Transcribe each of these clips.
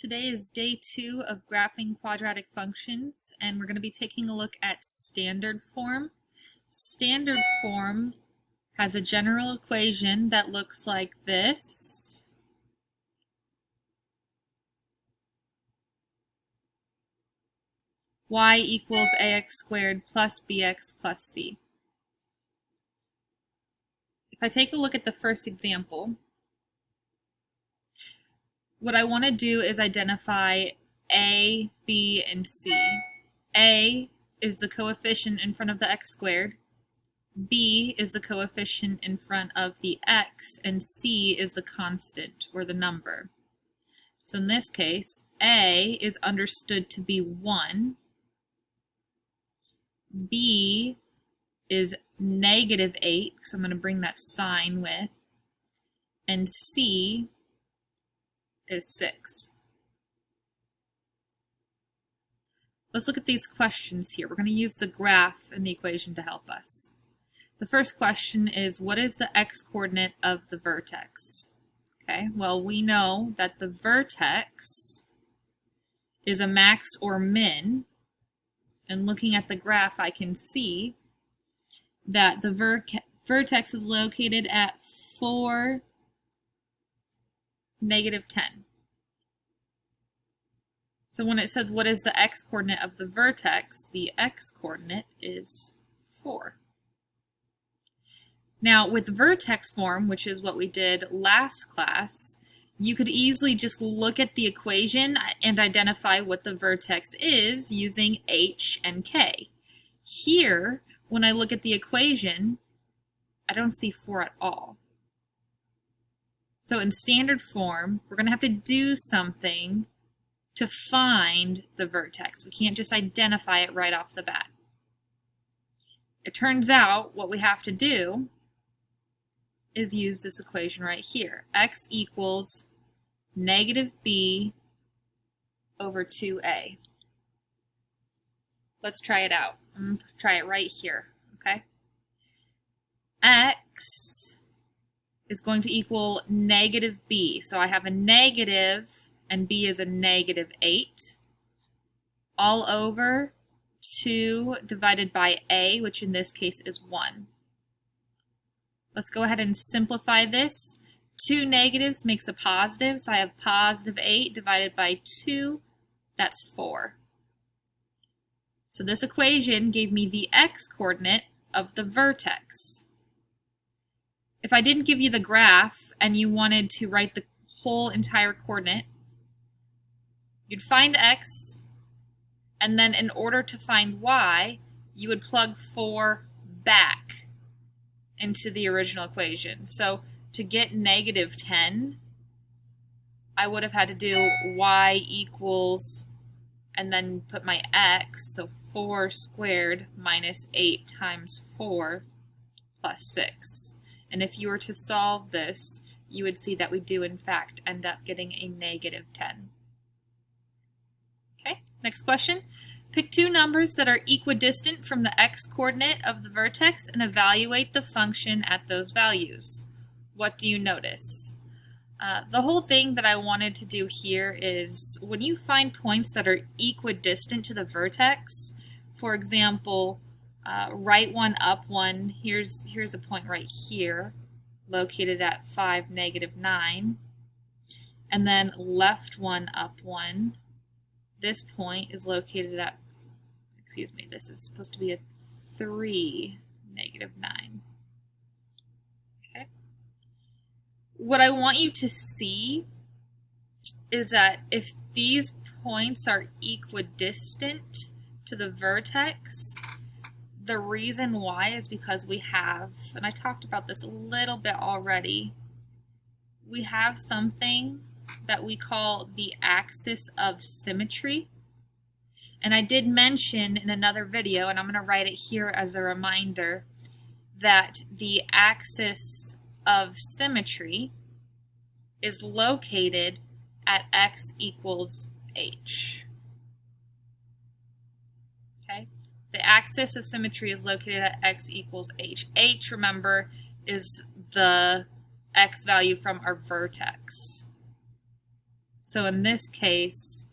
Today is day 2 of graphing quadratic functions, and we're going to be taking a look at standard form. Standard form has a general equation that looks like this. Y equals ax squared plus bx plus c. If I take a look at the first example, what I want to do is identify a, b, and c. A is the coefficient in front of the x squared, b is the coefficient in front of the x, and c is the constant, or the number. So in this case, a is understood to be 1, b is -8, so I'm going to bring that sign with, and c is 6. Let's look at these questions here. We're going to use the graph and the equation to help us. The first question is, what is the x-coordinate of the vertex? Okay, well, we know that the vertex is a max or min, and looking at the graph, I can see that the vertex is located at 4, -10. So when it says what is the x-coordinate of the vertex, the x-coordinate is 4. Now with vertex form, which is what we did last class, you could easily just look at the equation and identify what the vertex is using h and k. Here, when I look at the equation, I don't see 4 at all. So in standard form, we're going to have to do something to find the vertex. We can't just identify it right off the bat. It turns out what we have to do is use this equation right here. X equals -b over 2a. Let's try it out. I'm going to try it right here, okay? X is going to equal -b. So I have a negative, and b is a -8, all over 2 divided by a, which in this case is 1. Let's go ahead and simplify this. 2 negatives makes a positive, so I have +8 divided by 2, that's 4. So this equation gave me the x-coordinate of the vertex. If I didn't give you the graph and you wanted to write the whole entire coordinate, you'd find x, and then in order to find y, you would plug 4 back into the original equation. So to get -10, I would have had to do y equals, and then put my x, so 4 squared minus 8 times 4 plus 6. And if you were to solve this, you would see that we do in fact end up getting a -10. Okay, next question. Pick 2 numbers that are equidistant from the x-coordinate of the vertex and evaluate the function at those values. What do you notice? The whole thing that I wanted to do here is when you find points that are equidistant to the vertex, for example, right one, up one, here's a point right here, located at 5, -9, and then left one, up one. This point is located at, this is supposed to be a 3, -9. Okay. What I want you to see is that if these points are equidistant to the vertex, the reason why is because we have, and I talked about this a little bit already, we have something that we call the axis of symmetry. And I did mention in another video, and I'm going to write it here as a reminder, that the axis of symmetry is located at x equals h. Okay? The axis of symmetry is located at x equals h. H, remember, is the x value from our vertex. So in this case,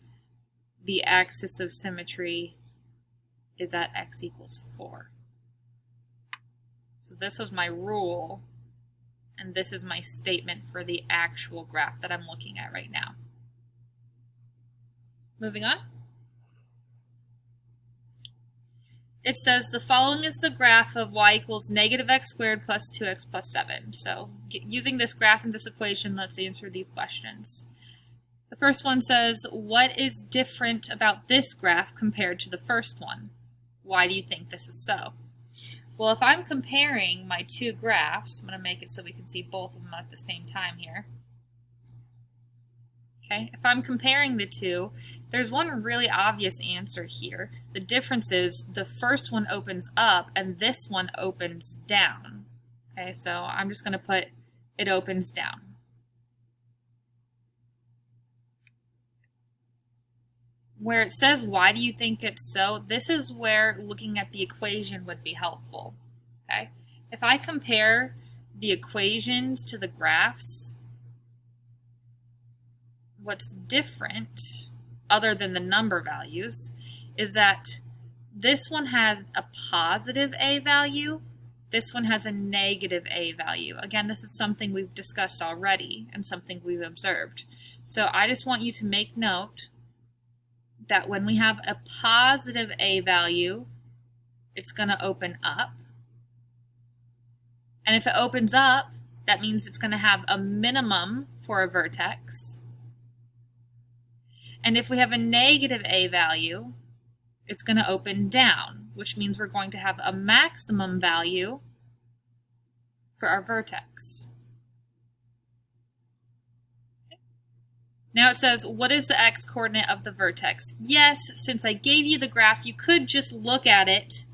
the axis of symmetry is at x equals 4. So this was my rule, and this is my statement for the actual graph that I'm looking at right now. Moving on. It says the following is the graph of y equals negative x squared plus 2x plus 7. So using this graph and this equation, let's answer these questions. The first one says, what is different about this graph compared to the first one? Why do you think this is so? Well, if I'm comparing my two graphs, I'm going to make it so we can see both of them at the same time here. Okay, if I'm comparing the two, there's one really obvious answer here. The difference is the first one opens up and this one opens down. Okay, so I'm just going to put it opens down. Where it says, why do you think it's so? This is where looking at the equation would be helpful. Okay, if I compare the equations to the graphs, what's different, other than the number values, is that this one has a positive a value, this one has a negative a value. Again, this is something we've discussed already and something we've observed. So I just want you to make note that when we have a positive a value, it's going to open up. And if it opens up, that means it's going to have a minimum for a vertex. And if we have a negative a value, it's going to open down, which means we're going to have a maximum value for our vertex. Now it says, what is the x-coordinate of the vertex? Yes, since I gave you the graph, you could just look at it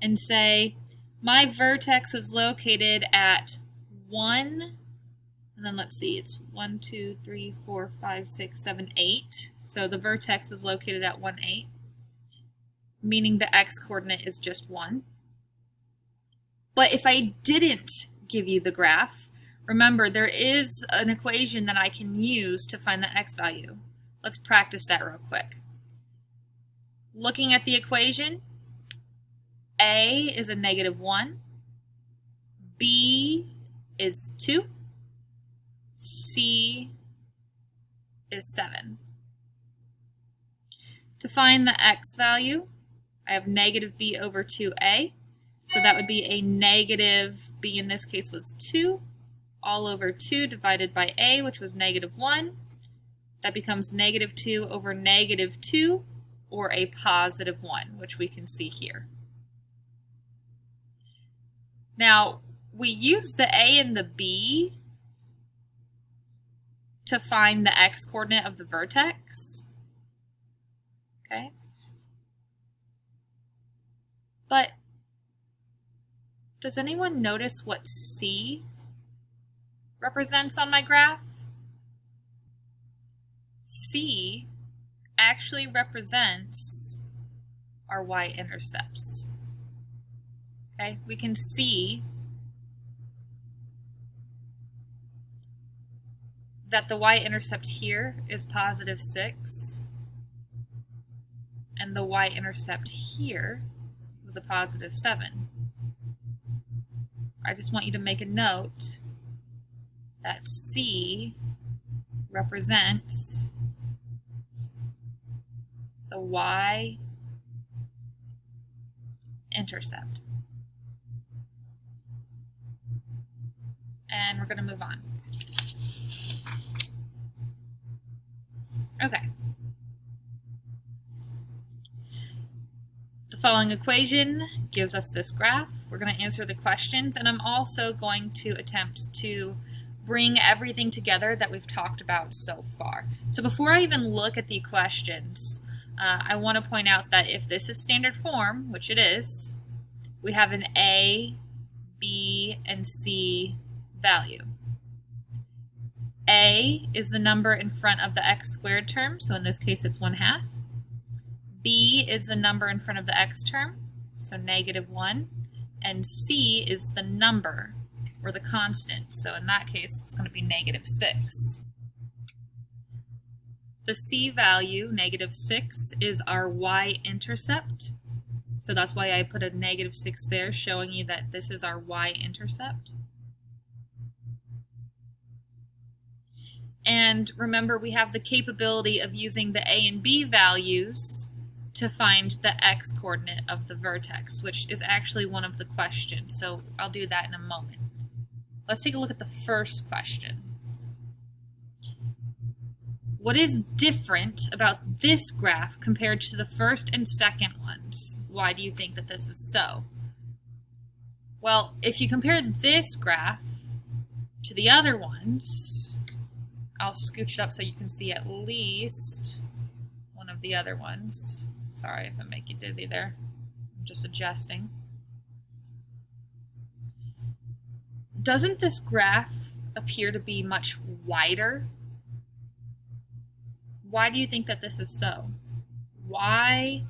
and say, my vertex is located at 1, and then let's see, it's 1, 2, 3, 4, 5, 6, 7, 8. So the vertex is located at 1, 8, meaning the x-coordinate is just 1. But if I didn't give you the graph, remember, there is an equation that I can use to find the x value. Let's practice that real quick. Looking at the equation, a is a negative 1, b is 2, c is 7. To find the x value, I have negative b over 2a, so that would be a negative, b in this case was 2, all over 2 divided by a, which was negative 1. That becomes negative 2 over negative 2, or a positive 1, which we can see here. Now, we use the a and the b to find the x-coordinate of the vertex. Okay? But does anyone notice what c represents on my graph? C actually represents our y-intercepts. Okay, we can see that the y-intercept here is positive 6, and the y-intercept here was a positive 7. I just want you to make a note that C represents the y-intercept. And we're going to move on. Okay. The following equation gives us this graph. We're going to answer the questions, and I'm also going to attempt to bring everything together that we've talked about so far. So before I even look at the questions, I want to point out that if this is standard form, which it is, we have an A, B, and C value. A is the number in front of the x squared term, so in this case it's 1/2. B is the number in front of the x term, so -1. And C is the number, or the constant, so in that case it's going to be -6. the C value, -6, is our y-intercept. So that's why I put a -6 there, showing you that this is our y-intercept. And remember, we have the capability of using the A and B values to find the x-coordinate of the vertex, which is actually one of the questions. So I'll do that in a moment. Let's take a look at the first question. What is different about this graph compared to the first and second ones? Why do you think that this is so? Well, if you compare this graph to the other ones, I'll scooch it up so you can see at least one of the other ones. Sorry if I make you dizzy there. I'm just adjusting. Doesn't this graph appear to be much wider? Why do you think that this is so? Why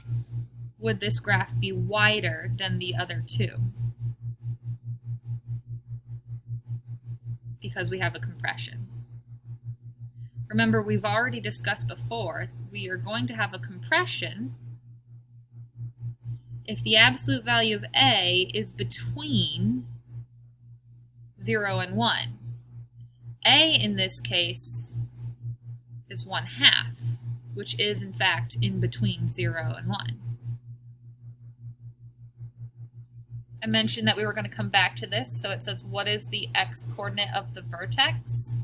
would this graph be wider than the other two? Because we have a compression. Remember, we've already discussed before, we are going to have a compression if the absolute value of A is between 0 and 1. A in this case is 1/2, which is in fact in between 0 and 1. I mentioned that we were going to come back to this, so it says, what is the x-coordinate of the vertex?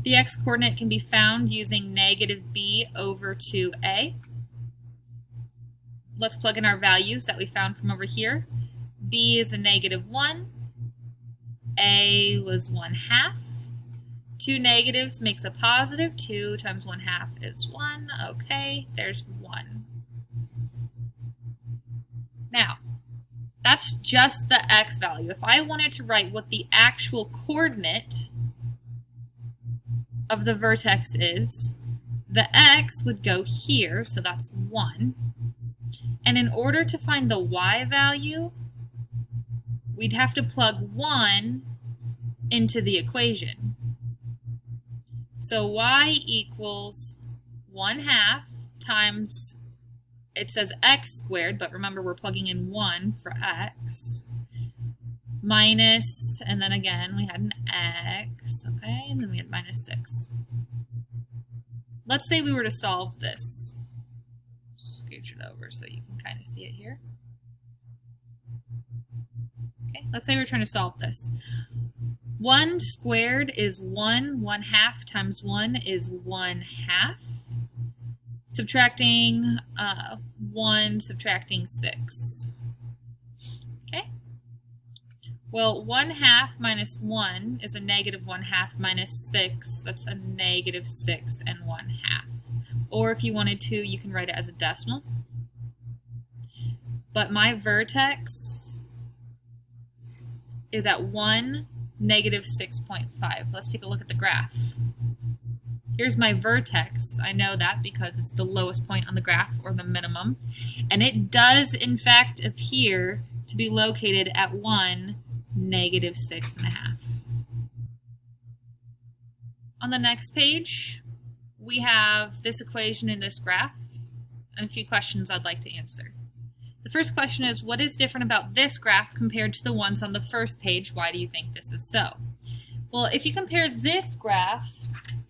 The x-coordinate can be found using -b over 2a. Let's plug in our values that we found from over here. B is a -1. A was 1/2. 2 negatives makes a positive. 2 times 1/2 is 1. Okay, there's 1. Now, that's just the x value. If I wanted to write what the actual coordinate of the vertex is, the x would go here, so that's 1. And in order to find the y value, we'd have to plug 1 into the equation. So y equals 1/2 times, it says x squared, but remember we're plugging in 1 for x, minus, and then again we had an x, okay, and then we had -6. Let's say we were to solve this. Scooch it over so you can kind of see it here. Okay, let's say we're trying to solve this. 1 squared is 1. 1/2 times 1 is 1/2. Subtracting 1, subtracting 6. Okay? Well, 1/2 minus 1 is a -1/2 minus 6. That's a -6 and 1/2. Or if you wanted to, you can write it as a decimal. But my vertex is at 1, -6.5. Let's take a look at the graph. Here's my vertex. I know that because it's the lowest point on the graph, or the minimum. And it does, in fact, appear to be located at 1, -6.5. On the next page, we have this equation in this graph and a few questions I'd like to answer. The first question is, what is different about this graph compared to the ones on the first page? Why do you think this is so? Well, if you compare this graph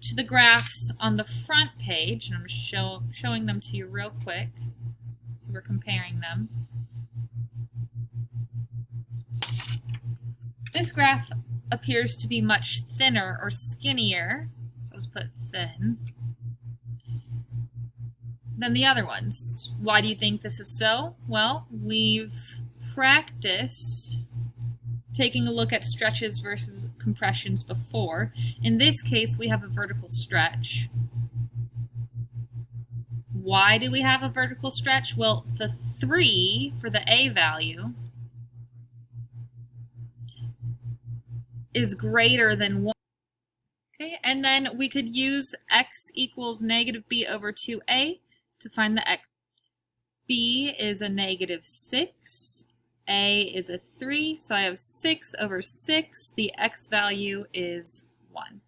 to the graphs on the front page, and I'm showing them to you real quick, so we're comparing them. This graph appears to be much thinner or skinnier, so let's put thin, than the other ones. Why do you think this is so? Well, we've practiced taking a look at stretches versus compressions before. In this case, we have a vertical stretch. Why do we have a vertical stretch? Well, the 3 for the A value is greater than 1. Okay, and then we could use x equals -b over 2a to find the x. B is a -6. A is a 3, so I have 6 over 6. The x value is 1.